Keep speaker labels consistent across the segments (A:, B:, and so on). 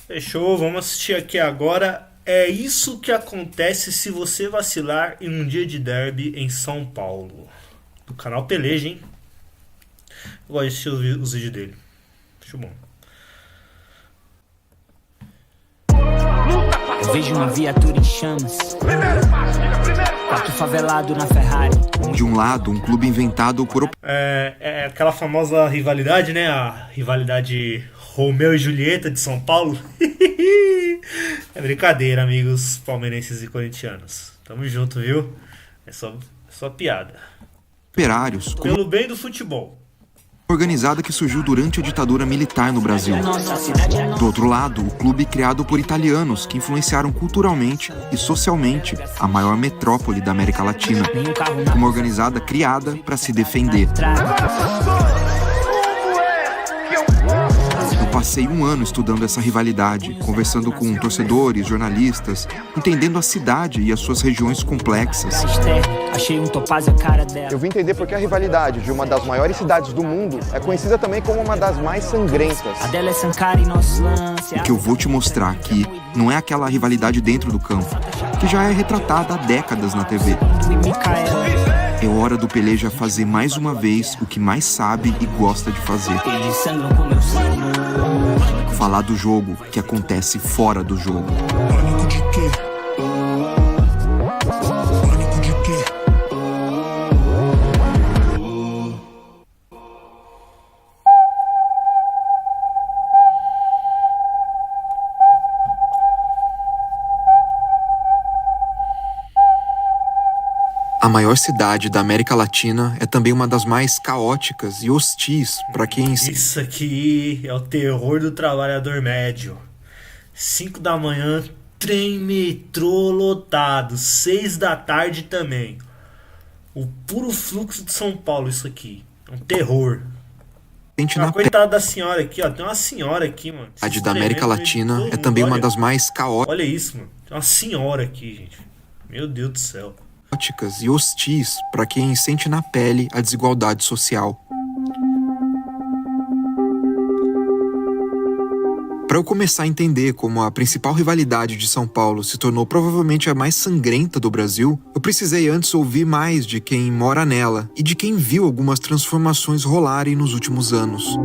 A: Fechou, vamos assistir aqui agora. É isso que acontece se você vacilar em um dia de derby em São Paulo. Do canal Peleja, hein? Eu gosto de assistir os vídeos dele. Acho bom.
B: Eu vejo uma viatura em chamas, quatro favelado na Ferrari.
C: De um lado, um clube inventado por
A: É aquela famosa rivalidade, né? A rivalidade Romeu e Julieta de São Paulo. É brincadeira, amigos palmeirenses e corintianos. Tamo junto, viu? É só piada.
C: operários, como
A: Pelo bem do futebol.
C: uma organizada que surgiu durante a ditadura militar no Brasil. Do outro lado, o clube criado por italianos que influenciaram culturalmente e socialmente a maior metrópole da América Latina. Uma organizada criada para se defender. Eu passei um ano estudando essa rivalidade, conversando com torcedores, jornalistas, entendendo a cidade e as suas regiões complexas.
B: Achei um topázio a cara dela.
D: Eu vim entender porque a rivalidade de uma das maiores cidades do mundo é conhecida também como uma das mais sangrentas.
B: A dela é Sankara e nosso lance.
C: O que eu vou te mostrar aqui não é aquela rivalidade dentro do campo, que já é retratada há décadas na TV. É hora do Peleja fazer mais uma vez o que mais sabe e gosta de fazer.
B: Eles sangram com meu sangue.
C: Falar do jogo que acontece fora do jogo. A maior cidade da América Latina é também uma das mais caóticas e hostis para quem
A: Isso aqui é o terror do trabalhador médio. 5 da manhã, trem metrô lotado. 6 da tarde também. O puro fluxo de São Paulo, isso aqui. É um terror.
C: sente na
A: Coitada da senhora aqui, ó. Tem uma senhora aqui, mano.
C: cidade da América Latina é também uma das mais caóticas
A: Olha isso, mano. Tem uma senhora aqui, gente. Meu Deus do céu.
C: e hostis para quem sente na pele a desigualdade social. Para eu começar a entender como a principal rivalidade de São Paulo se tornou provavelmente a mais sangrenta do Brasil, eu precisei antes ouvir mais de quem mora nela e de quem viu algumas transformações rolarem nos últimos anos.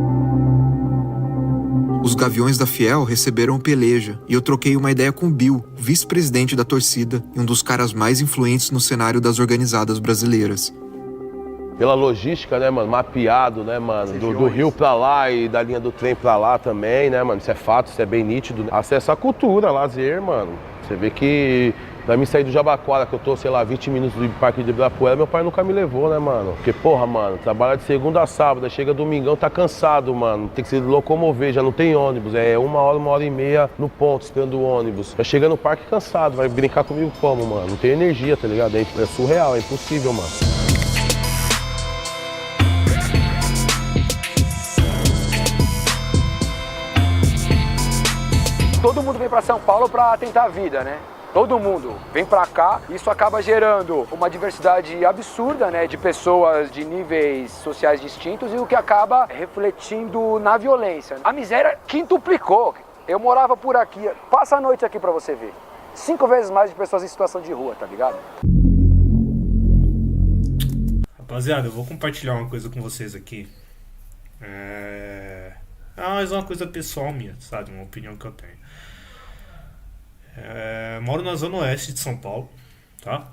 C: Os Gaviões da Fiel receberam o Peleja e eu troquei uma ideia com o Bill, vice-presidente da torcida e um dos caras mais influentes no cenário das organizadas brasileiras.
E: Pela logística, né, mano, mapeado, né, mano, do rio pra lá e da linha do trem pra lá também, né, mano, isso é fato, isso é bem nítido. Acesso à cultura, lazer, mano, você vê que pra mim sair do Jabaquara, que eu tô, sei lá, 20 minutos do Parque de Ibirapuera, meu pai nunca me levou, né, mano, porque, porra, mano, trabalha de segunda a sábado, chega domingão, tá cansado, mano, tem que se locomover, já não tem ônibus, é 1 hora e meia no ponto, esperando o ônibus, já chega no parque cansado, vai brincar comigo como, mano, não tem energia, tá ligado, é surreal, é impossível, mano.
F: Todo mundo vem para São Paulo para tentar a vida, né? Todo mundo vem para cá, isso acaba gerando uma diversidade absurda, né, de pessoas de níveis sociais distintos e o que acaba refletindo na violência. A miséria quintuplicou. Eu morava por aqui, passa a noite aqui para você ver. 5 vezes mais de pessoas em situação de rua, tá ligado?
A: Rapaziada, eu vou compartilhar uma coisa com vocês aqui. Mas é uma coisa pessoal minha, sabe? Uma opinião que eu tenho. Moro na zona oeste de São Paulo, tá?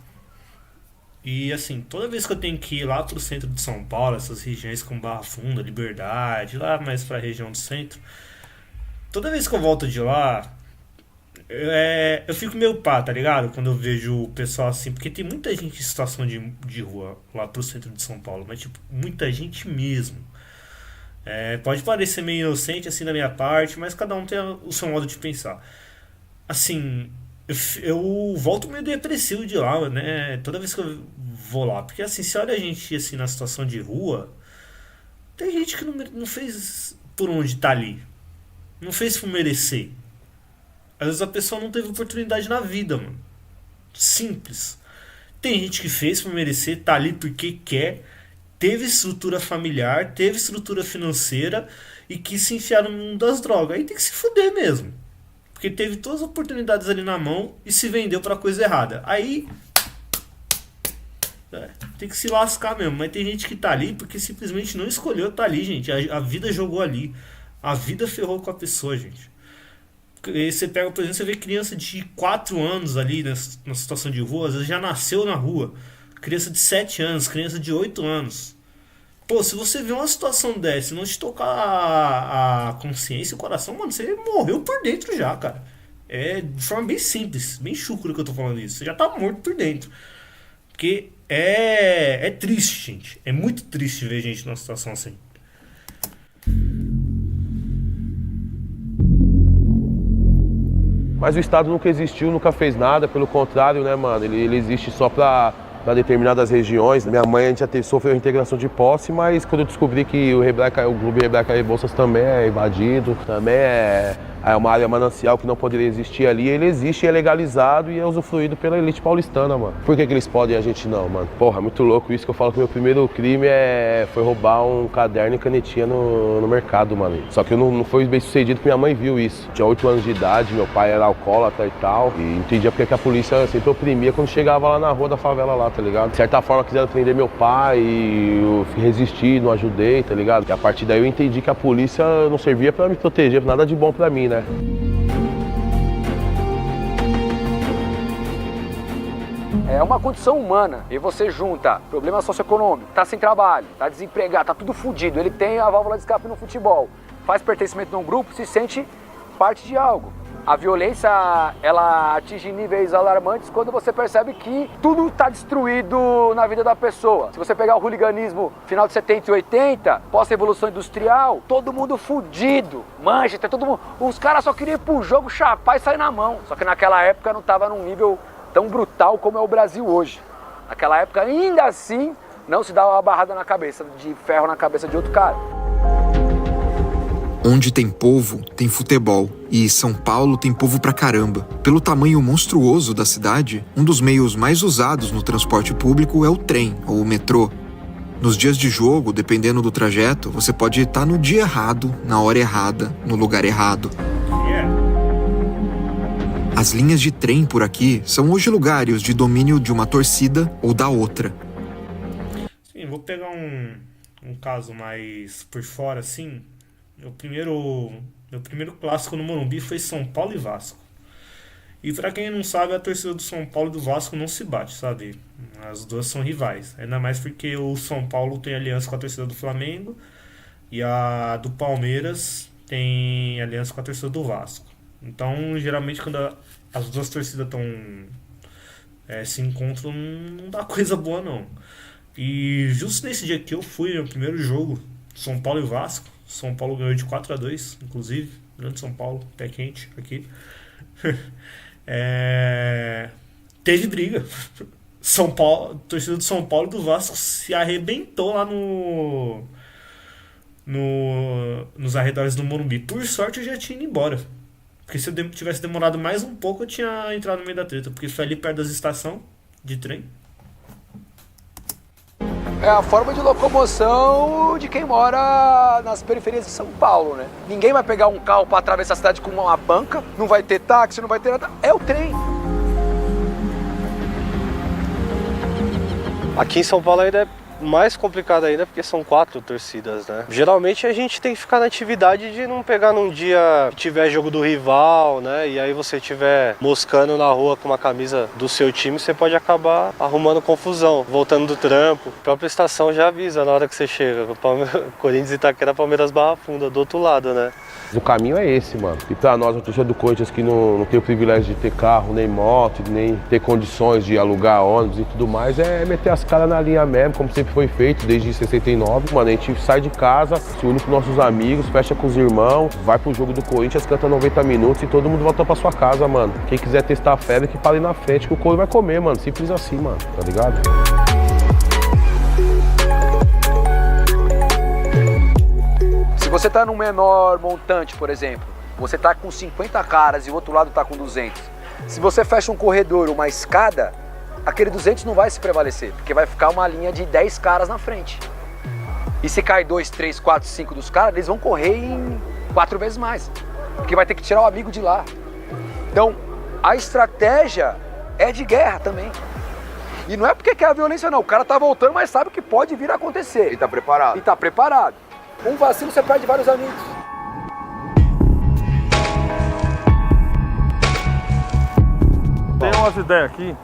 A: E assim, toda vez que eu tenho que ir lá pro centro de São Paulo, essas regiões como Barra Funda, Liberdade, lá mais pra região do centro, toda vez que eu volto de lá, eu fico meio pá, tá ligado? Quando eu vejo o pessoal assim, porque tem muita gente em situação de rua lá pro centro de São Paulo, mas tipo, muita gente mesmo. Pode parecer meio inocente assim da minha parte, mas cada um tem o seu modo de pensar. Assim, eu volto meio depressivo de lá, né? Toda vez que eu vou lá. Porque assim, se olha a gente assim na situação de rua, tem gente que não fez por onde tá ali. Não fez por merecer. Às vezes a pessoa não teve oportunidade na vida, mano. Simples. Tem gente que fez por merecer, tá ali porque quer, teve estrutura familiar, teve estrutura financeira e quis se enfiar no mundo das drogas. Aí tem que se fuder mesmo. Porque teve todas as oportunidades ali na mão e se vendeu pra coisa errada. Aí tem que se lascar mesmo. Mas tem gente que tá ali porque simplesmente não escolheu estar ali, gente. A vida jogou ali. A vida ferrou com a pessoa, gente. E você pega, por exemplo, você vê criança de 4 anos ali na situação de rua, às vezes já nasceu na rua. Criança de 7 anos, criança de 8 anos. Pô, se você vê uma situação dessa e não te tocar a consciência e o coração, mano, você morreu por dentro já, cara. É de forma bem simples, bem chucra que eu tô falando isso. Você já tá morto por dentro. Porque é triste, gente. É muito triste ver gente numa situação assim.
E: Mas o Estado nunca existiu, nunca fez nada, pelo contrário, né, mano? Ele existe só pra determinadas regiões. Minha mãe, a gente já sofreu integração de posse, mas quando eu descobri que o Clube Rebleca Rebouças também é invadido, também é uma área manancial que não poderia existir ali, ele existe, é legalizado e é usufruído pela elite paulistana, mano. Por que eles podem e a gente não, mano? Porra, é muito louco isso que eu falo que o meu primeiro crime foi roubar um caderno e canetinha no mercado, mano. Só que eu não fui bem sucedido porque minha mãe viu isso. Tinha 8 anos de idade, meu pai era alcoólatra e tal, e entendia porque que a polícia sempre oprimia quando chegava lá na rua da favela lá, tá ligado? De certa forma quiseram prender meu pai e eu resisti, não ajudei, tá ligado? E a partir daí eu entendi que a polícia não servia pra me proteger, nada de bom pra mim, né?
F: É uma condição humana e você junta problema socioeconômico, tá sem trabalho, tá desempregado, tá tudo fodido, ele tem a válvula de escape no futebol, faz pertencimento num grupo, se sente parte de algo. A violência, ela atinge níveis alarmantes quando você percebe que tudo está destruído na vida da pessoa. Se você pegar o hooliganismo final de 70 e 80, pós-revolução industrial, todo mundo fudido, Manchester, todo mundo... Os caras só queriam ir pro jogo, chapar e sair na mão. Só que naquela época não estava num nível tão brutal como é o Brasil hoje. Naquela época, ainda assim, não se dava uma barrada na cabeça, de ferro na cabeça de outro cara.
C: Onde tem povo, tem futebol. E São Paulo tem povo pra caramba. Pelo tamanho monstruoso da cidade, um dos meios mais usados no transporte público é o trem, ou o metrô. Nos dias de jogo, dependendo do trajeto, você pode estar no dia errado, na hora errada, no lugar errado. As linhas de trem por aqui são hoje lugares de domínio de uma torcida ou da outra.
A: Sim, vou pegar um caso mais por fora, assim. Meu primeiro clássico no Morumbi foi São Paulo e Vasco. E pra quem não sabe, a torcida do São Paulo e do Vasco não se bate, sabe? As duas são rivais. Ainda mais porque o São Paulo tem aliança com a torcida do Flamengo e a do Palmeiras tem aliança com a torcida do Vasco. Então, geralmente, quando as duas torcidas se encontram, não dá coisa boa, não. E justo nesse dia que eu fui, no primeiro jogo, São Paulo e Vasco, São Paulo ganhou de 4-2, inclusive, grande São Paulo, pé quente aqui. Teve briga. São Paulo, torcida do São Paulo e do Vasco se arrebentou lá nos arredores do Morumbi. Por sorte eu já tinha ido embora. Porque se eu tivesse demorado mais um pouco, eu tinha entrado no meio da treta. Porque foi ali perto das estações de trem.
F: É a forma de locomoção de quem mora nas periferias de São Paulo, né? Ninguém vai pegar um carro para atravessar a cidade com uma banca, não vai ter táxi, não vai ter nada. É o trem.
G: Aqui em São Paulo ainda é mais complicado ainda porque são 4 torcidas, né? Geralmente a gente tem que ficar na atividade de não pegar num dia que tiver jogo do rival, né? E aí você estiver moscando na rua com uma camisa do seu time, você pode acabar arrumando confusão, voltando do trampo. A própria estação já avisa na hora que você chega. Corinthians e Itaquera, Palmeiras Barra Funda, do outro lado, né?
E: O caminho é esse, mano. E pra nós, a torcida do Corinthians, que não tem o privilégio de ter carro, nem moto, nem ter condições de alugar ônibus e tudo mais, é meter as caras na linha mesmo, como sempre foi feito desde 69. Mano, a gente sai de casa, se une com nossos amigos, fecha com os irmãos, vai pro jogo do Corinthians, canta 90 minutos e todo mundo volta pra sua casa, mano. Quem quiser testar a febre, que pare na frente, que o couro vai comer, mano. Simples assim, mano. Tá ligado?
F: Se você tá num menor montante, por exemplo, você tá com 50 caras e o outro lado tá com 200. Se você fecha um corredor, uma escada, aquele 200 não vai se prevalecer, porque vai ficar uma linha de 10 caras na frente. E se cai 2, 3, 4, 5 dos caras, eles vão correr em 4 vezes mais. Porque vai ter que tirar o amigo de lá. Então, a estratégia é de guerra também. E não é porque quer a violência, não. O cara tá voltando, mas sabe que pode vir a acontecer.
D: E tá preparado.
F: E tá preparado. Um vacilo, você perde vários amigos.
H: Tem umas ideias aqui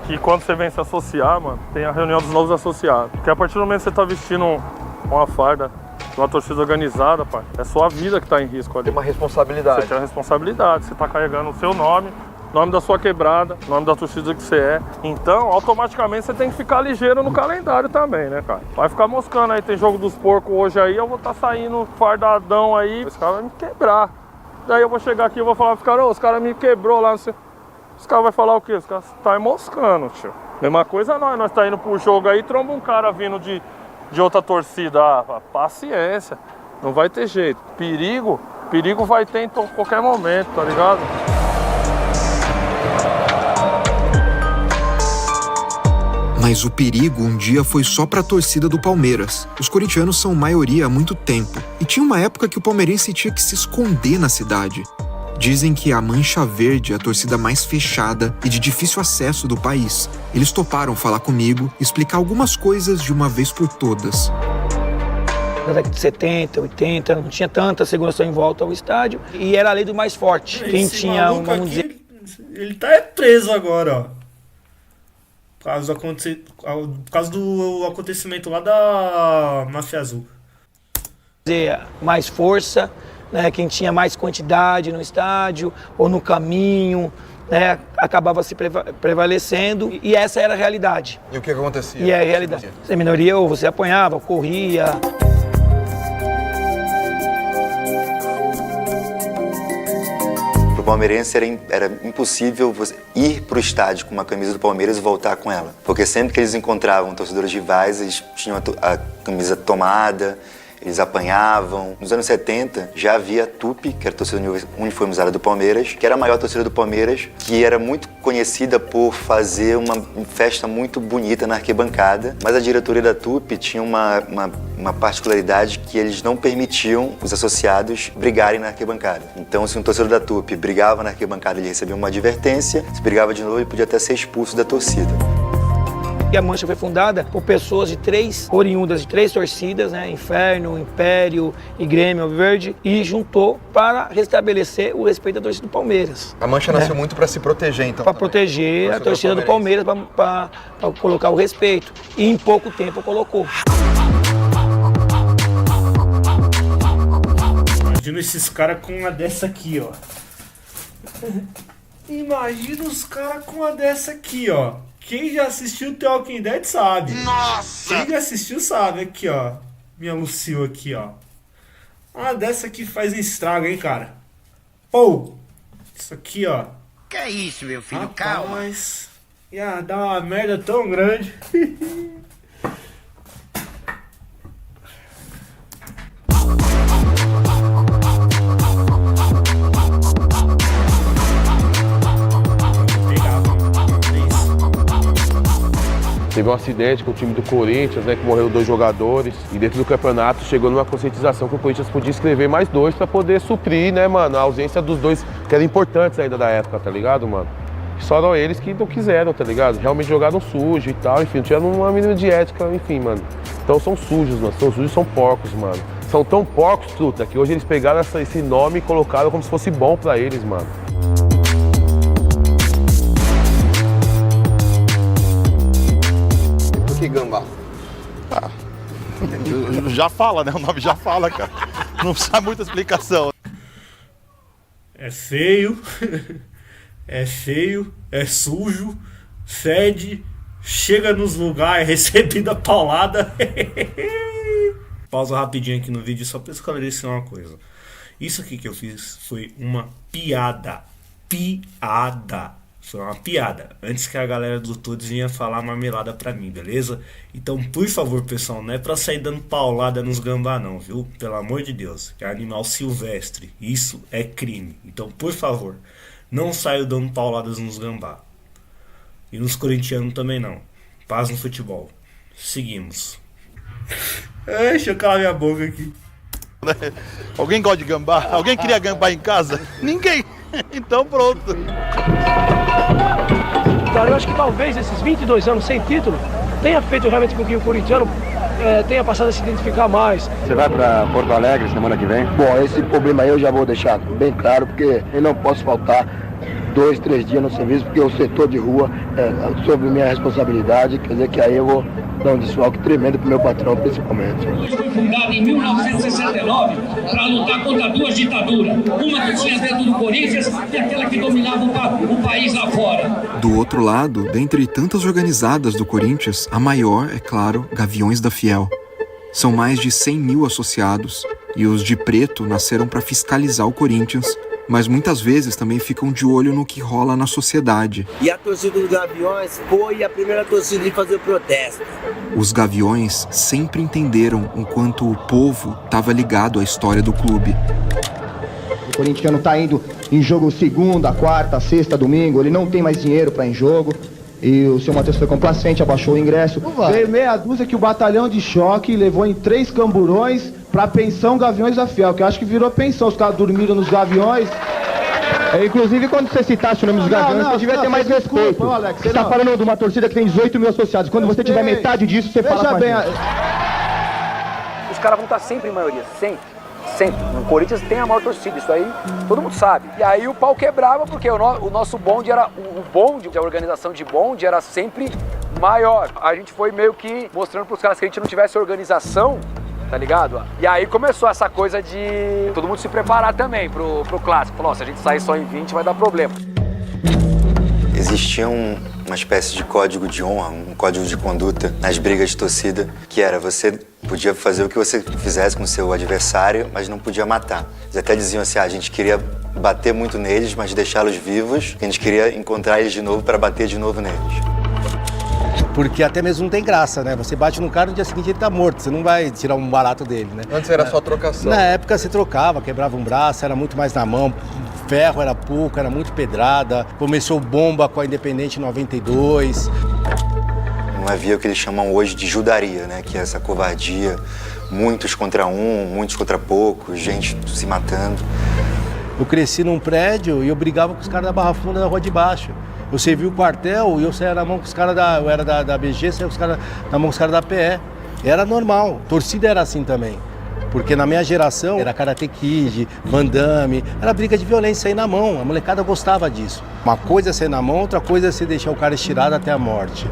H: que quando você vem se associar, mano, tem a reunião dos novos associados. Porque a partir do momento que você tá vestindo uma farda, uma torcida organizada, pai, é sua vida que tá em risco ali.
D: Tem uma responsabilidade.
H: Você tem a responsabilidade, você tá carregando o seu nome, nome da sua quebrada, nome da torcida que você é. Então, automaticamente você tem que ficar ligeiro no calendário também, né, cara? Vai ficar moscando aí, tem jogo dos porcos hoje aí, eu vou estar saindo fardadão aí, os caras vão me quebrar. Daí eu vou chegar aqui e vou falar pros caras, os caras me quebrou lá, não sei. Os caras vão falar o quê? Os caras tá moscando, tio. Mesma coisa nós tá indo pro jogo aí, tromba um cara vindo de outra torcida. Ah, paciência, não vai ter jeito. Perigo vai ter em qualquer momento, tá ligado?
C: Mas o perigo um dia foi só para a torcida do Palmeiras. Os corintianos são maioria há muito tempo. E tinha uma época que o palmeirense tinha que se esconder na cidade. Dizem que a Mancha Verde é a torcida mais fechada e de difícil acesso do país. Eles toparam falar comigo e explicar algumas coisas de uma vez por todas.
I: Na década de 70, 80, não tinha tanta segurança em volta ao estádio. E era a lei do mais forte. Quem tinha, vamos dizer...
A: Ele tá preso agora, ó. Por causa do acontecimento lá da Máfia Azul.
I: Mais força, né? Quem tinha mais quantidade no estádio ou no caminho, né? Acabava se prevalecendo. E essa era a realidade.
D: E o que acontecia?
I: E a realidade. Você minoria, ou você apanhava, ou corria.
J: Para o palmeirense era impossível ir para o estádio com uma camisa do Palmeiras e voltar com ela. Porque sempre que eles encontravam torcedores rivais, eles tinham a camisa tomada, eles apanhavam. Nos anos 70, já havia a Tupi, que era a torcida uniformizada do Palmeiras, que era a maior torcida do Palmeiras, que era muito conhecida por fazer uma festa muito bonita na arquibancada. Mas a diretoria da Tupi tinha uma particularidade que eles não permitiam os associados brigarem na arquibancada. Então, se um torcedor da Tupi brigava na arquibancada, ele recebia uma advertência. Se brigava de novo, ele podia até ser expulso da torcida.
I: E a Mancha foi fundada por pessoas oriundas de três torcidas, né? Inferno, Império e Grêmio Verde, e juntou para restabelecer o respeito da torcida do Palmeiras.
D: A Mancha nasceu muito para se proteger, então.
I: Para proteger a torcida do Palmeiras, para colocar o respeito. E em pouco tempo colocou.
A: Imagina esses caras com uma dessa aqui, ó. Imagina os caras com uma dessa aqui, ó. Quem já assistiu The Walking Dead sabe. Nossa! Quem já assistiu sabe. Aqui, ó. Minha Lucille aqui, ó. Uma dessa aqui faz um estrago, hein, cara. Pô! Isso aqui, ó.
K: Que é isso, meu filho?
A: Rapaz,
K: Calma.
A: Ia dar uma merda tão grande.
E: Teve um acidente com o time do Corinthians, né, que morreram 2 jogadores. E dentro do campeonato chegou numa conscientização que o Corinthians podia inscrever mais 2 para poder suprir, né, mano, a ausência dos 2 que eram importantes ainda da época, tá ligado, mano? Só eram eles que não quiseram, tá ligado? Realmente jogaram sujo e tal, enfim, não tiveram uma mínima de ética, enfim, mano. Então são sujos, mano, são sujos, são porcos, mano. São tão porcos, truta, que hoje eles pegaram esse nome e colocaram como se fosse bom pra eles, mano.
D: Que gambá?
L: Ah, já fala, né? O nome já fala, cara. Não precisa muita explicação.
A: É feio, é sujo, fede, chega nos lugares, é recebida paulada. Pausa rapidinho aqui no vídeo só pra esclarecer uma coisa. Isso aqui que eu fiz foi uma piada. Foi uma piada, antes que a galera do Todos vinha falar marmelada pra mim, beleza? Então, por favor, pessoal, não é pra sair dando paulada nos gambá não, viu? Pelo amor de Deus, que é animal silvestre, isso é crime. Então, por favor, não saiam dando pauladas nos gambá. E nos corintianos também não. Paz no futebol. Seguimos. Deixa eu calar minha boca aqui.
L: Alguém gosta de gambá? Alguém queria gambá em casa? Ninguém! Então pronto.
I: Cara, eu acho que talvez esses 22 anos sem título tenha feito realmente com que o corintiano tenha passado a se identificar mais.
K: Você vai para Porto Alegre semana que vem? Bom, esse problema aí eu já vou deixar bem claro, porque eu não posso faltar 2, 3 dias no serviço, porque o setor de rua é sobre minha responsabilidade, quer dizer que aí eu vou dar um desfalque tremendo pro meu patrão, principalmente.
M: Foi fundado em 1969 para lutar contra 2 ditaduras, uma que tinha dentro do Corinthians e aquela que dominava o país lá fora.
C: Do outro lado, dentre tantas organizadas do Corinthians, a maior, é claro, Gaviões da Fiel. São mais de 100 mil associados, e os de preto nasceram para fiscalizar o Corinthians, mas muitas vezes também ficam de olho no que rola na sociedade.
N: E a torcida dos Gaviões foi a primeira torcida em fazer o protesto.
C: Os Gaviões sempre entenderam o quanto o povo estava ligado à história do clube.
O: O corintiano está indo em jogo segunda, quarta, sexta, domingo, ele não tem mais dinheiro para ir em jogo. E o seu Matheus foi complacente, abaixou o ingresso.
P: Veio meia dúzia que o batalhão de choque levou em 3 camburões pra pensão Gaviões da Fiel, que eu acho que virou pensão, os caras dormiram nos Gaviões.
O: Inclusive, quando você citasse o nome dos Gaviões, você devia ter mais respeito.
P: Alex,
O: você tá falando de uma torcida que tem 18 mil associados. Quando você tiver metade disso, você fala com a gente.
F: Os caras vão estar sempre em maioria, sempre. Sempre. O Corinthians tem a maior torcida, isso aí todo mundo sabe. E aí o pau quebrava porque o nosso bonde era... O bonde, a organização de bonde era sempre maior. A gente foi meio que mostrando pros caras que a gente não tivesse organização, tá ligado? E aí começou essa coisa de todo mundo se preparar também pro clássico. Falou, se a gente sair só em 20 vai dar problema.
J: Existia uma espécie de código de honra, um código de conduta nas brigas de torcida, que era você podia fazer o que você fizesse com o seu adversário, mas não podia matar. Eles até diziam assim, a gente queria bater muito neles, mas deixá-los vivos, a gente queria encontrar eles de novo para bater de novo neles.
Q: Porque até mesmo não tem graça, né? Você bate no cara, no dia seguinte ele tá morto, você não vai tirar um barato dele, né?
R: Antes era só trocação.
Q: Na época você trocava, quebrava um braço, era muito mais na mão, ferro era pouco, era muito pedrada. Começou bomba com a Independente em 92.
J: Não havia o que eles chamam hoje de judaria, né? Que é essa covardia, muitos contra um, muitos contra poucos, gente se matando.
Q: Eu cresci num prédio e eu brigava com os caras da Barra Funda da Rua de Baixo. Eu servi o quartel e eu saía na mão com os caras eu era da BG, saía na mão com os caras da PE. Era normal, torcida era assim também. Porque na minha geração era Karate Kid, Van Damme, era briga de violência aí na mão, a molecada gostava disso. Uma coisa é ser na mão, outra coisa é você deixar o cara estirado até a morte.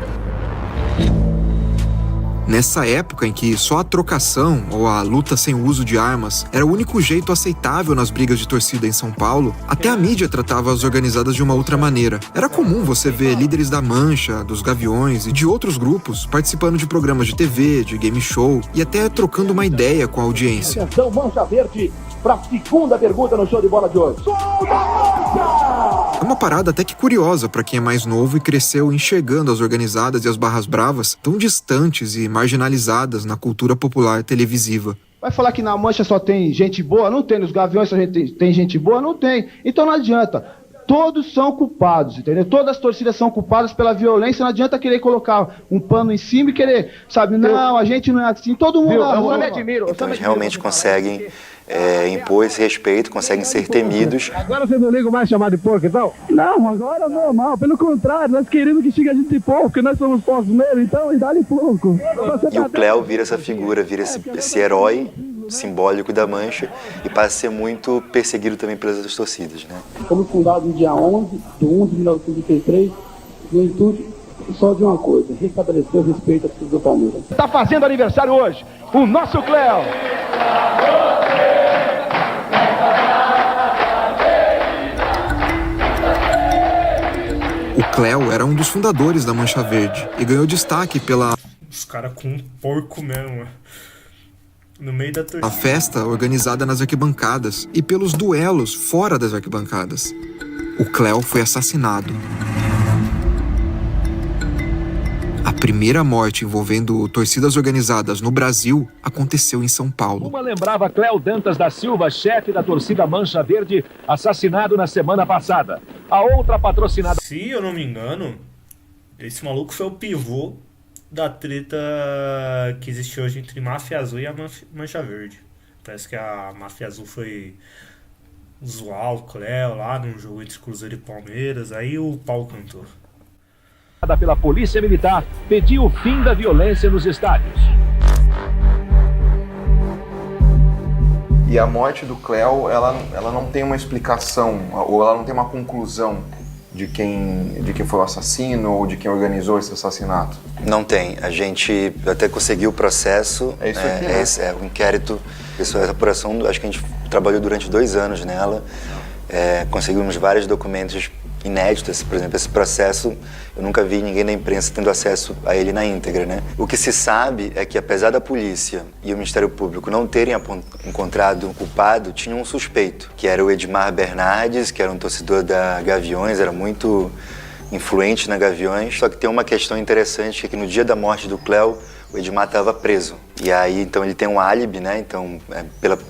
C: Nessa época em que só a trocação ou a luta sem o uso de armas era o único jeito aceitável nas brigas de torcida em São Paulo, até a mídia tratava as organizadas de uma outra maneira. Era comum você ver líderes da Mancha, dos Gaviões e de outros grupos participando de programas de TV, de game show e até trocando uma ideia com a audiência.
S: Atenção, Mancha Verde, para a segunda pergunta no show de bola de hoje.
C: É uma parada até que curiosa para quem é mais novo e cresceu enxergando as organizadas e as barras bravas tão distantes e marginalizadas na cultura popular televisiva.
P: Vai falar que na Mancha só tem gente boa? Não tem. Nos Gaviões só tem gente boa? Não tem. Então não adianta. Todos são culpados, entendeu? Todas as torcidas são culpadas pela violência. Não adianta querer colocar um pano em cima e querer, sabe? Não, a gente não é assim. Todo mundo...
J: Eu me admiro. Então eles realmente conseguem impor esse respeito, conseguem ser temidos.
S: Agora vocês não ligam mais chamar de porco, então? Não, agora normal. Pelo contrário, nós queremos que xingue a gente de porco, porque nós somos porcos mesmo, então, e dá-lhe porco.
J: E o Cléo vira essa figura, vira esse herói simbólico da Mancha e passa a ser muito perseguido também pelas outras torcidas, né?
S: Fomos fundados no dia 11 de 1 de 1933, no intuito só de uma coisa, restabelecer o respeito à torcida do Palmeiras.
P: Está fazendo aniversário hoje, o nosso Cléo!
C: O Cléo era um dos fundadores da Mancha Verde e ganhou destaque pela...
A: Os caras com um porco mesmo, no meio da torcida.
C: A festa organizada nas arquibancadas e pelos duelos fora das arquibancadas. O Cléo foi assassinado. A primeira morte envolvendo torcidas organizadas no Brasil aconteceu em São Paulo.
T: Uma lembrava Cléo Dantas da Silva, chefe da torcida Mancha Verde, assassinado na semana passada. A outra patrocinada...
A: Se eu não me engano, esse maluco foi o pivô da treta que existe hoje entre Máfia Azul e a Mancha Verde. Parece que a Máfia Azul foi zoar o Cléo lá num jogo entre Cruzeiro e Palmeiras, aí o pau cantou.
T: Pela Polícia Militar, pediu o fim da violência nos estádios.
C: E a morte do Cléo, ela não tem uma explicação, ou ela não tem uma conclusão de quem foi o assassino ou de quem organizou esse assassinato?
J: Não tem. A gente até conseguiu o processo.
C: É isso aqui, né?
J: O inquérito, essa apuração, acho que a gente trabalhou durante 2 anos nela. Conseguimos vários documentos inéditos. Por exemplo, esse processo, eu nunca vi ninguém da imprensa tendo acesso a ele na íntegra, né? O que se sabe é que, apesar da polícia e o Ministério Público não terem encontrado um culpado, tinha um suspeito, que era o Edmar Bernardes, que era um torcedor da Gaviões, era muito influente na Gaviões. Só que tem uma questão interessante, que no dia da morte do Cléo, o Edmar estava preso. E aí, então, ele tem um álibi, né? Então,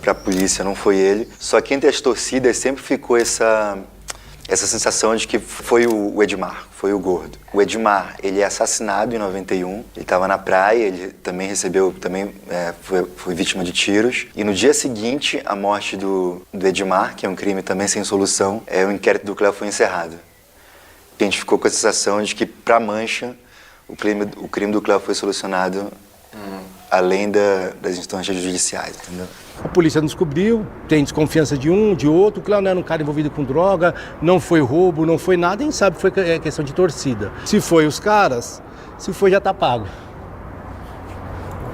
J: pra polícia não foi ele. Só que entre as torcidas sempre ficou essa sensação de que foi o Edmar, foi o gordo. O Edmar, ele é assassinado em 91, ele estava na praia, ele também foi vítima de tiros. E no dia seguinte, a morte do Edmar, que é um crime também sem solução, o inquérito do Cléo foi encerrado. A gente ficou com a sensação de que, para a Mancha, o crime do Cléo foi solucionado além das instâncias judiciais, entendeu?
Q: A polícia descobriu, tem desconfiança de um, de outro. O Cléo não era um cara envolvido com droga, não foi roubo, não foi nada, a gente sabe que foi questão de torcida. Se foi os caras, se foi já tá pago.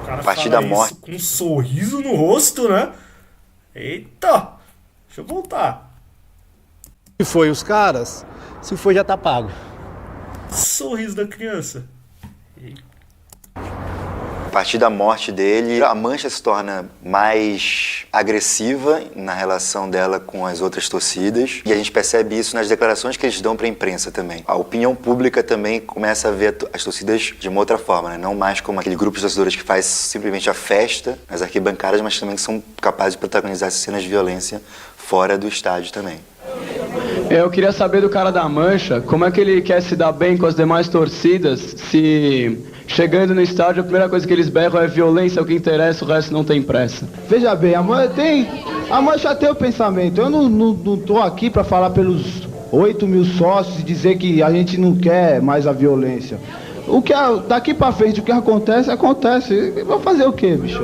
A: O cara fala isso com um sorriso no rosto, né? Eita! Deixa eu voltar.
Q: Se foi os caras, se foi já tá pago.
A: Sorriso da criança.
J: A partir da morte dele, a Mancha se torna mais agressiva na relação dela com as outras torcidas. E a gente percebe isso nas declarações que eles dão para a imprensa também. A opinião pública também começa a ver as torcidas de uma outra forma, né? Não mais como aquele grupo de torcedores que faz simplesmente a festa nas arquibancadas, mas também que são capazes de protagonizar essas cenas de violência fora do estádio também.
R: Eu queria saber do cara da Mancha, como é que ele quer se dar bem com as demais torcidas, se chegando no estádio a primeira coisa que eles berram é violência, é o que interessa, o resto não tem pressa.
P: Veja bem, a Mancha tem o pensamento. Eu não tô aqui para falar pelos 8 mil sócios e dizer que a gente não quer mais a violência. Daqui para frente, o que acontece, acontece. Vou fazer o quê, bicho?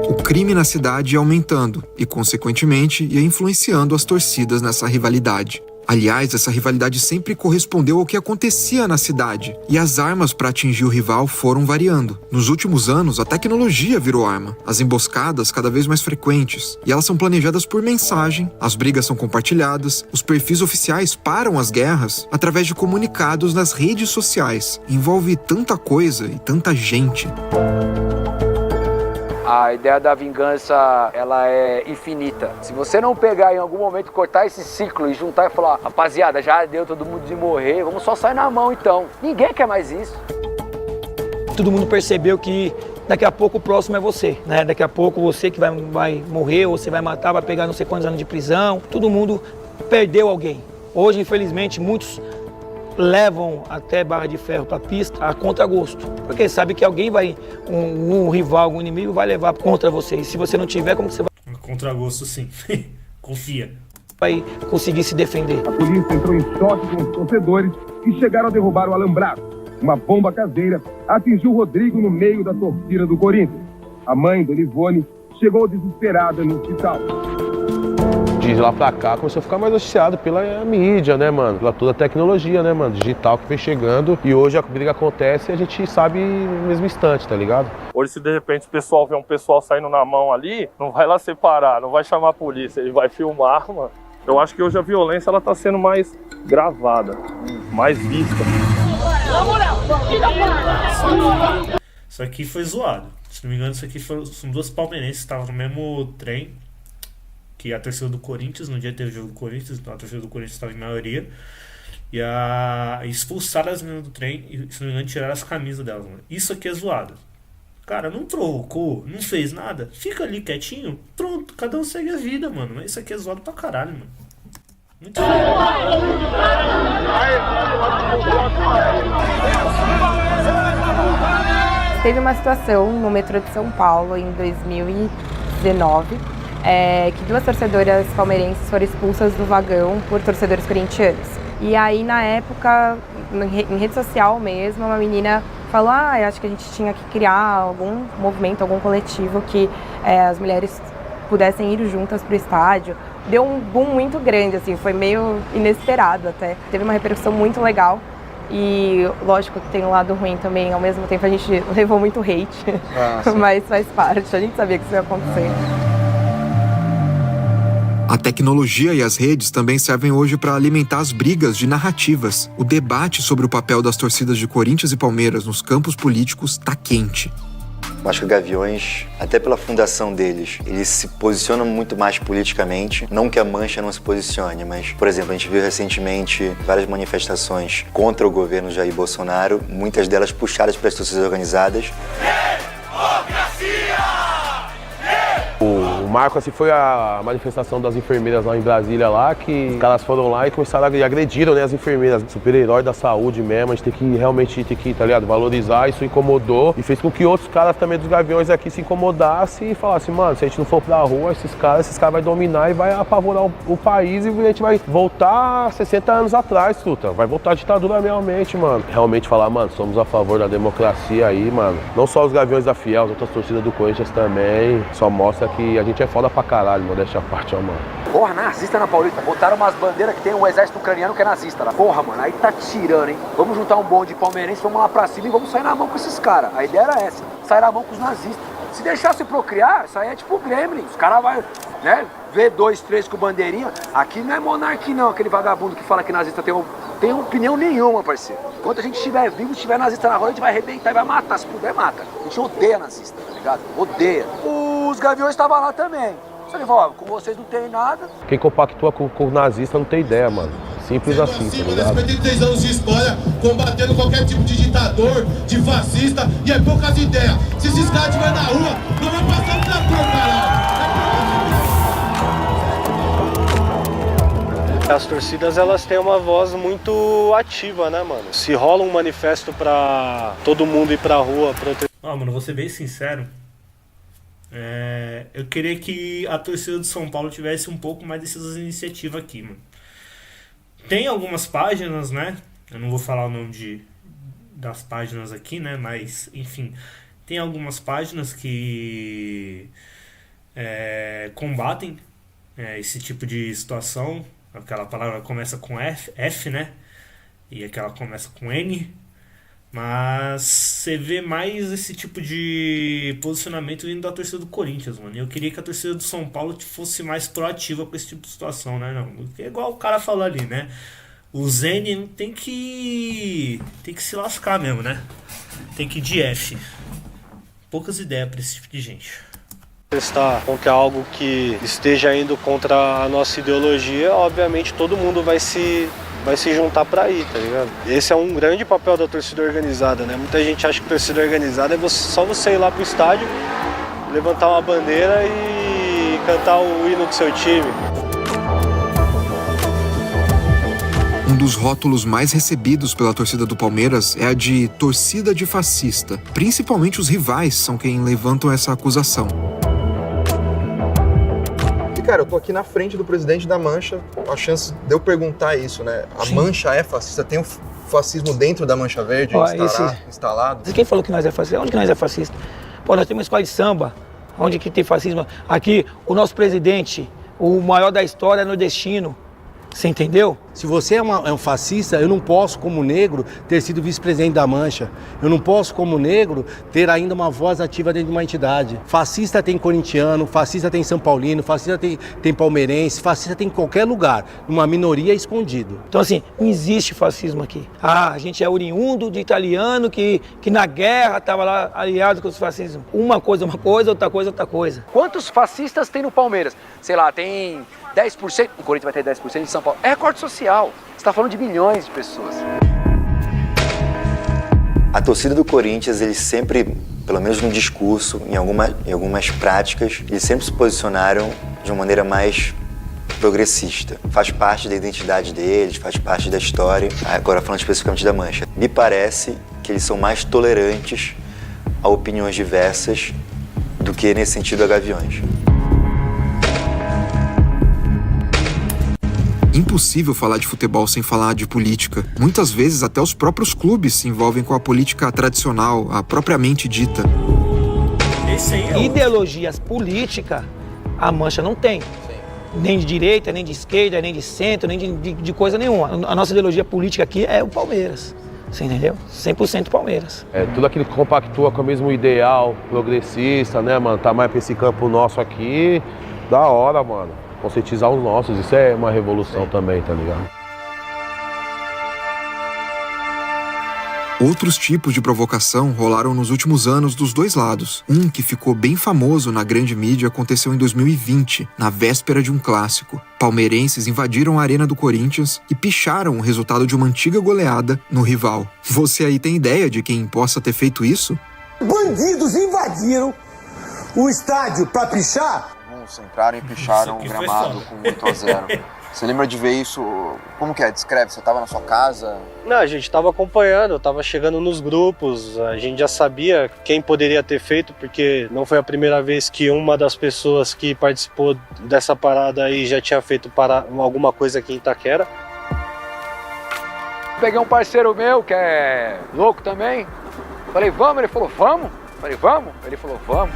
C: O crime na cidade ia aumentando e, consequentemente, ia influenciando as torcidas nessa rivalidade. Aliás, essa rivalidade sempre correspondeu ao que acontecia na cidade, e as armas para atingir o rival foram variando. Nos últimos anos, a tecnologia virou arma, as emboscadas cada vez mais frequentes, e elas são planejadas por mensagem, as brigas são compartilhadas, os perfis oficiais param as guerras através de comunicados nas redes sociais. Envolve tanta coisa e tanta gente.
F: A ideia da vingança, ela é infinita. Se você não pegar em algum momento, cortar esse ciclo e juntar e falar, rapaziada, já deu todo mundo de morrer, vamos só sair na mão então. Ninguém quer mais isso.
I: Todo mundo percebeu que daqui a pouco o próximo é você, né? Daqui a pouco você que vai morrer, ou você vai matar, vai pegar não sei quantos anos de prisão. Todo mundo perdeu alguém. Hoje, infelizmente, muitos levam até barra de ferro para a pista a contragosto. Porque sabe que alguém vai, um rival, um inimigo vai levar contra você. E se você não tiver, como que você vai?
A: Contragosto, sim. Confia.
I: Vai conseguir se defender.
U: A polícia entrou em choque com os torcedores e chegaram a derrubar o alambrado. Uma bomba caseira atingiu Rodrigo no meio da torcida do Corinthians. A mãe do Livone chegou desesperada no hospital.
E: De lá pra cá começou a ficar mais noticiado pela mídia, né, mano? Pela toda a tecnologia, né, mano? Digital que vem chegando. E hoje a briga acontece e a gente sabe no mesmo instante, tá ligado?
H: Hoje, se de repente o pessoal vê um pessoal saindo na mão ali, não vai lá separar, não vai chamar a polícia, ele vai filmar, mano. Eu acho que hoje a violência, ela tá sendo mais gravada, mais vista.
A: Isso aqui foi zoado. Se não me engano, isso aqui são duas palmeirenses que estavam no mesmo trem que a torcida do Corinthians. No dia teve o jogo do Corinthians, então a torcida do Corinthians estava em maioria. E expulsaram as meninas do trem e, se não me engano, tiraram as camisas delas. Mano. Isso aqui é zoado. Cara, não trocou, não fez nada. Fica ali quietinho, pronto, cada um segue a vida, mano. Mas isso aqui é zoado pra caralho, mano. Muito
V: Teve uma situação no metrô de São Paulo em 2019,
B: que 2 torcedoras palmeirenses foram expulsas do vagão por torcedores corintianos. E aí, na época, em rede social mesmo, uma menina falou, acho que a gente tinha que criar algum movimento, algum coletivo que as mulheres pudessem ir juntas pro estádio. Deu um boom muito grande, assim, foi meio inesperado até. Teve uma repercussão muito legal e lógico que tem um lado ruim também, ao mesmo tempo a gente levou muito hate, mas faz parte, a gente sabia que isso ia acontecer.
C: A tecnologia e as redes também servem hoje para alimentar as brigas de narrativas. O debate sobre o papel das torcidas de Corinthians e Palmeiras nos campos políticos está quente.
J: Eu acho que o Gaviões, até pela fundação deles, eles se posicionam muito mais politicamente. Não que a Mancha não se posicione, mas, por exemplo, a gente viu recentemente várias manifestações contra o governo Jair Bolsonaro, muitas delas puxadas pelas torcidas organizadas.
E: O marco assim, foi a manifestação das enfermeiras lá em Brasília, lá, que os caras foram lá e começaram a agrediram, né, as enfermeiras, super-herói da saúde mesmo. A gente tem que realmente tá ligado, valorizar. Isso incomodou e fez com que outros caras também dos Gaviões aqui se incomodassem e falassem, mano, se a gente não for pra rua, esses caras vão dominar e vai apavorar o país e a gente vai voltar 60 anos atrás, truta. Vai voltar a ditadura realmente, mano. Realmente falar, mano, somos a favor da democracia aí, mano. Não só os Gaviões da Fiel, as outras torcidas do Corinthians também. Só mostra que a gente é foda pra caralho, modéstia à parte, ó, mano.
F: Porra, nazista na Paulista. Botaram umas bandeiras que tem um exército ucraniano que é nazista lá. Porra, mano, aí tá tirando, hein? Vamos juntar um bonde palmeirense, vamos lá pra cima e vamos sair na mão com esses caras. A ideia era essa, sair na mão com os nazistas. Se deixasse procriar, isso aí é tipo o Gremlin. Os caras vão, né, ver 2, 3 com bandeirinha. Aqui não é monarquia não, aquele vagabundo que fala que nazista tem opinião nenhuma, parceiro. Enquanto a gente estiver vivo, estiver nazista na rua, a gente vai arrebentar e vai matar. Se puder, mata. A gente odeia nazista, tá ligado? Odeia. Os Gaviões estavam lá também. Só que falava, com vocês não tem nada.
E: Quem compactua com o nazista não tem ideia, mano. Simples assim, tá ligado?
V: 53 anos de história, combatendo qualquer tipo de ditador, de fascista, e é poucas ideias. Se esses caras estiverem na rua, não vai passar um trator, caralho.
G: As torcidas, elas têm uma voz muito ativa, né, mano? Se rola um manifesto pra todo mundo ir pra rua proteger...
A: Mano, vou ser bem sincero. Eu queria que a torcida de São Paulo tivesse um pouco mais dessas iniciativas aqui, mano. Tem algumas páginas, né? Eu não vou falar o nome das páginas aqui, né? Mas, enfim, tem algumas páginas que combatem esse tipo de situação. Aquela palavra começa com F, né? E aquela começa com N. Mas você vê mais esse tipo de posicionamento vindo da torcida do Corinthians, mano. E eu queria que a torcida do São Paulo fosse mais proativa com esse tipo de situação, né? Não, é igual o cara falou ali, né? O Zene tem que se lascar mesmo, né? Tem que ir de F. Poucas ideias pra esse tipo de gente.
G: Está contra algo que esteja indo contra a nossa ideologia, obviamente todo mundo vai se juntar pra ir, tá ligado? Esse é um grande papel da torcida organizada, né? Muita gente acha que torcida organizada é só você ir lá pro estádio, levantar uma bandeira e cantar o hino do seu time.
C: Um dos rótulos mais recebidos pela torcida do Palmeiras é a de torcida de fascista. Principalmente os rivais são quem levantam essa acusação.
D: Cara, eu tô aqui na frente do presidente da Mancha, a chance de eu perguntar isso, né? A Sim. Mancha é fascista? Tem o fascismo dentro da Mancha Verde instalado?
I: Quem falou que nós é fascista? Onde que nós é fascista? Pô, nós temos uma escola de samba, onde que tem fascismo? Aqui, o nosso presidente, o maior da história é nordestino. Você entendeu?
Q: Se você é um fascista, eu não posso, como negro, ter sido vice-presidente da Mancha. Eu não posso, como negro, ter ainda uma voz ativa dentro de uma entidade. Fascista tem corintiano, fascista tem São Paulino, fascista tem palmeirense, fascista tem em qualquer lugar. Uma minoria escondido.
I: Então, assim, não existe fascismo aqui. A gente é oriundo de italiano que na guerra estava lá aliado com os fascistas. Uma coisa, outra coisa.
F: Quantos fascistas tem no Palmeiras? Sei lá, tem 10%, o Corinthians vai ter 10% de São Paulo. É recorte social. Você está falando de milhões de pessoas.
J: A torcida do Corinthians, eles sempre, pelo menos no discurso, em algumas práticas, eles sempre se posicionaram de uma maneira mais progressista. Faz parte da identidade deles, faz parte da história. Agora, falando especificamente da Mancha, me parece que eles são mais tolerantes a opiniões diversas do que, nesse sentido, a Gaviões.
C: Impossível falar de futebol sem falar de política. Muitas vezes até os próprios clubes se envolvem com a política tradicional, a propriamente dita.
I: Ideologias políticas, a Mancha não tem. Nem de direita, nem de esquerda, nem de centro, nem de coisa nenhuma. A nossa ideologia política aqui é o Palmeiras. Você entendeu? 100% Palmeiras.
E: É tudo aquilo que compactua com o mesmo ideal progressista, né, mano? Tá mais pra esse campo nosso aqui. Da hora, mano. Conscientizar os nossos, isso é uma revolução também, tá ligado?
C: Outros tipos de provocação rolaram nos últimos anos dos dois lados. Um que ficou bem famoso na grande mídia aconteceu em 2020, na véspera de um clássico. Palmeirenses invadiram a arena do Corinthians e picharam o resultado de uma antiga goleada no rival. Você aí tem ideia de quem possa ter feito isso?
N: Bandidos invadiram o estádio pra pichar?
D: Entraram e picharam o gramado com 8-0. Você lembra de ver isso? Como que é? Descreve, você estava na sua casa?
G: Não, a gente estava acompanhando, estava chegando nos grupos, a gente já sabia quem poderia ter feito, porque não foi a primeira vez que uma das pessoas que participou dessa parada aí já tinha feito alguma coisa aqui em Itaquera.
F: Peguei um parceiro meu que é louco também, falei, vamos? Ele falou, vamos? Falei, vamos? Ele falou, vamos.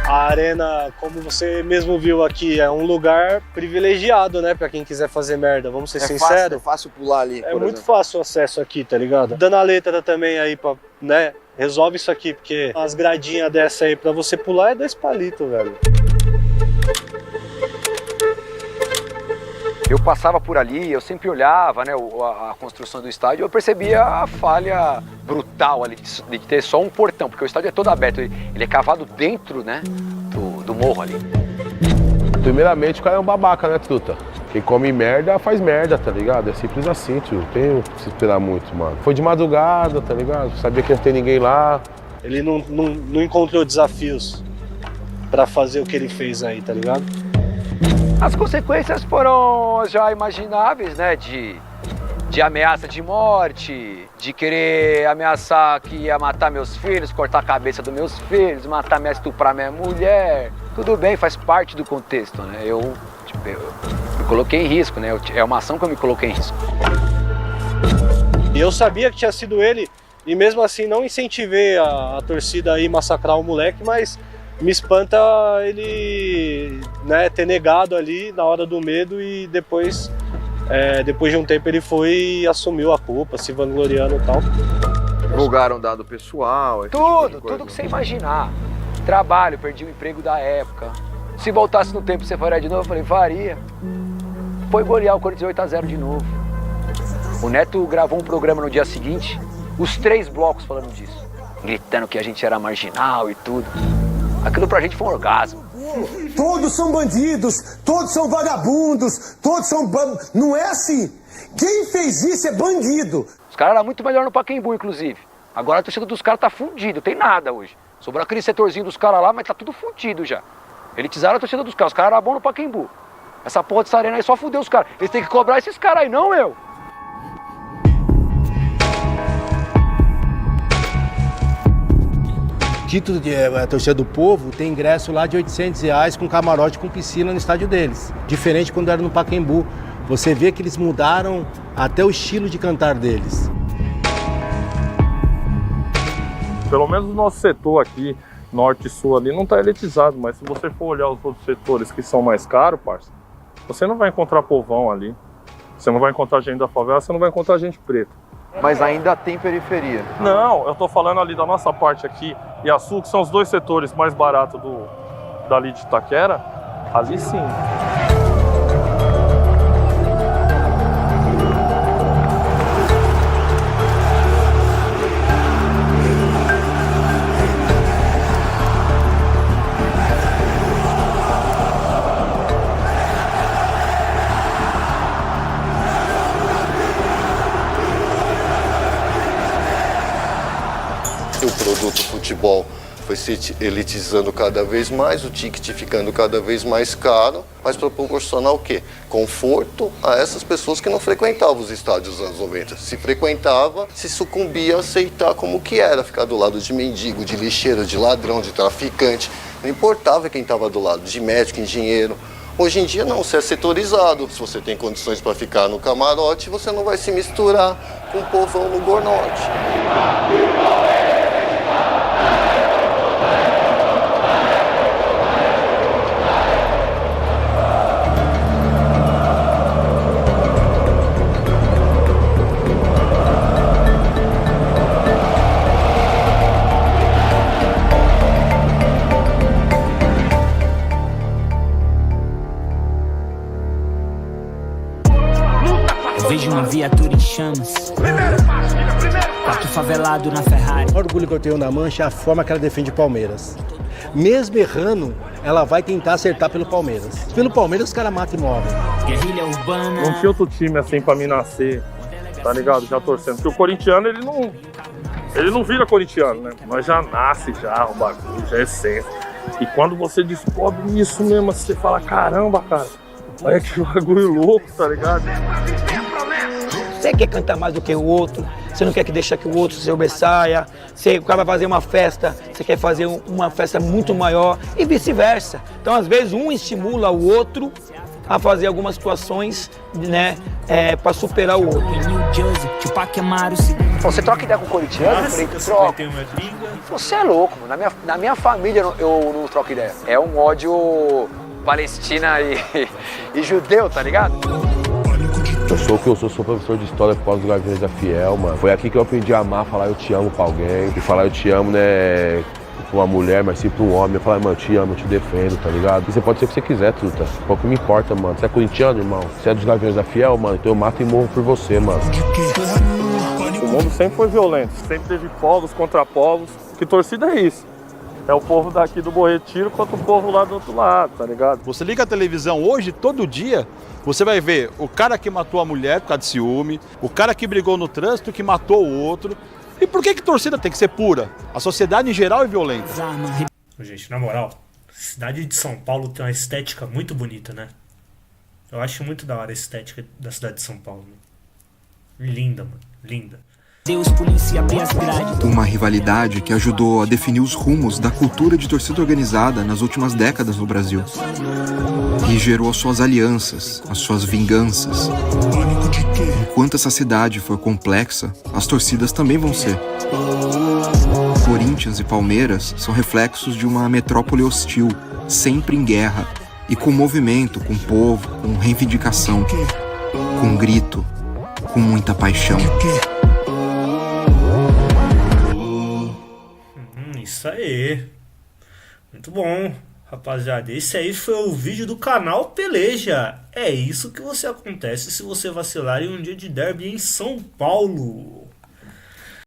G: A arena, como você mesmo viu aqui, é um lugar privilegiado, né? Pra quem quiser fazer merda, vamos ser sinceros.
D: É fácil pular ali,
G: É muito fácil o acesso aqui, tá ligado? Dando a letra também aí pra, né? Resolve isso aqui, porque as gradinhas dessa aí pra você pular é 2 palitos, velho.
F: Eu passava por ali, eu sempre olhava, né, a construção do estádio, eu percebia a falha brutal ali de ter só um portão, porque o estádio é todo aberto, ele é cavado dentro, né, do morro ali.
E: Primeiramente, o cara é um babaca, né, truta? Quem come merda, faz merda, tá ligado? É simples assim, tio. Não tem o que se esperar muito, mano. Foi de madrugada, tá ligado? Sabia que não tem ninguém lá.
G: Ele não encontrou desafios pra fazer o que ele fez aí, tá ligado?
F: As consequências foram já imagináveis, né, de ameaça de morte, de querer ameaçar que ia matar meus filhos, cortar a cabeça dos meus filhos, estuprar minha mulher. Tudo bem, faz parte do contexto, né? Eu me coloquei em risco, né? É uma ação que eu me coloquei em risco.
G: E eu sabia que tinha sido ele, e mesmo assim não incentivei a torcida a ir massacrar o moleque, mas me espanta ele, né, ter negado ali na hora do medo e depois de um tempo ele foi e assumiu a culpa, se vangloriando e tal.
D: Divulgaram dado pessoal?
F: Tudo que você imaginar. Trabalho, perdi o emprego da época. Se voltasse no tempo, você faria de novo? Eu falei, faria. Foi golear o Corinthians 8-0 de novo. O Neto gravou um programa no dia seguinte, os 3 blocos falando disso. Gritando que a gente era marginal e tudo. Aquilo pra gente foi um orgasmo.
N: Todos são bandidos, todos são vagabundos, todos são... Não é assim. Quem fez isso é bandido.
F: Os caras eram muito melhor no Pacaembu, inclusive. Agora a torcida dos caras tá fundida, tem nada hoje. Sobrou aquele setorzinho dos caras lá, mas tá tudo fundido já. Elitizaram a torcida dos caras, os caras eram bons no Pacaembu. Essa porra dessa arena aí só fudeu os caras. Eles têm que cobrar esses caras aí, não eu.
Q: Título de a torcida do Povo tem ingresso lá de R$800 com camarote com piscina no estádio deles. Diferente quando era no Pacaembu. Você vê que eles mudaram até o estilo de cantar deles.
H: Pelo menos o nosso setor aqui, norte e sul ali, não está elitizado, mas se você for olhar os outros setores que são mais caros, parça, você não vai encontrar povão ali. Você não vai encontrar gente da favela, você não vai encontrar gente preta.
D: Mas ainda tem periferia.
H: Não, eu tô falando ali da nossa parte aqui e a sul, que são os 2 setores mais baratos dali de Itaquera, ali sim.
K: O produto futebol foi se elitizando cada vez mais, o ticket ficando cada vez mais caro, mas para proporcionar o quê? Conforto a essas pessoas que não frequentavam os estádios dos anos 90. Se frequentava, se sucumbia a aceitar como que era, ficar do lado de mendigo, de lixeiro, de ladrão, de traficante. Não importava quem estava do lado, de médico, engenheiro. Hoje em dia não, você é setorizado. Se você tem condições para ficar no camarote, você não vai se misturar com o povão no Gornorte.
L: Vejo uma viatura em chamas, quarto favelado na Ferrari.
Q: O orgulho que eu tenho na Mancha é a forma que ela defende o Palmeiras. Mesmo errando, ela vai tentar acertar pelo Palmeiras. Pelo Palmeiras os caras matam e movem.
L: Guerrilha urbana.
H: Não tinha outro time assim pra mim nascer, tá ligado? Já torcendo. Porque o corintiano, ele não vira corintiano, né? Nós já nasce já o bagulho, já é essência. E quando você descobre isso mesmo, você fala, caramba, cara, olha que bagulho louco, tá ligado?
I: Você quer cantar mais do que o outro, você não quer que deixe que o outro se sobressaia, você vai fazer uma festa, você quer fazer uma festa muito maior e vice-versa. Então, às vezes, um estimula o outro a fazer algumas situações, né, para superar o outro.
F: Você troca ideia com o corintiano? Você é louco, mano. Na minha família eu não troco ideia. É um ódio Palestina e judeu, tá ligado?
E: Eu sou o que eu sou professor de história por causa do Gaviões da Fiel, mano. Foi aqui que eu aprendi a amar, falar eu te amo pra alguém. E falar eu te amo, né, pra uma mulher, mas sim pra um homem. Eu falar, mano, eu te amo, eu te defendo, tá ligado? E você pode ser o que você quiser, truta. Pouco me importa, mano. Você é corintiano, irmão? Você é dos Gaviões da Fiel, mano? Então eu mato e morro por você, mano.
H: O mundo sempre foi violento, sempre teve povos contra povos. Que torcida é isso? É o povo daqui do Bom Retiro contra o povo lá do outro lado, tá ligado?
M: Você liga a televisão hoje, todo dia, você vai ver o cara que matou a mulher por causa de ciúme, o cara que brigou no trânsito que matou o outro. E por que torcida tem que ser pura? A sociedade em geral é violenta.
A: Gente, na moral, a cidade de São Paulo tem uma estética muito bonita, né? Eu acho muito da hora a estética da cidade de São Paulo. Né? Linda, mano. Linda.
C: Uma rivalidade que ajudou a definir os rumos da cultura de torcida organizada nas últimas décadas no Brasil. E gerou as suas alianças, as suas vinganças. Enquanto essa cidade for complexa, as torcidas também vão ser. Corinthians e Palmeiras são reflexos de uma metrópole hostil, sempre em guerra, e com movimento, com povo, com reivindicação, com grito, com muita paixão.
A: Isso aí. Muito bom, rapaziada. Esse aí foi o vídeo do canal Peleja. É isso que acontece se você vacilar em um dia de derby em São Paulo.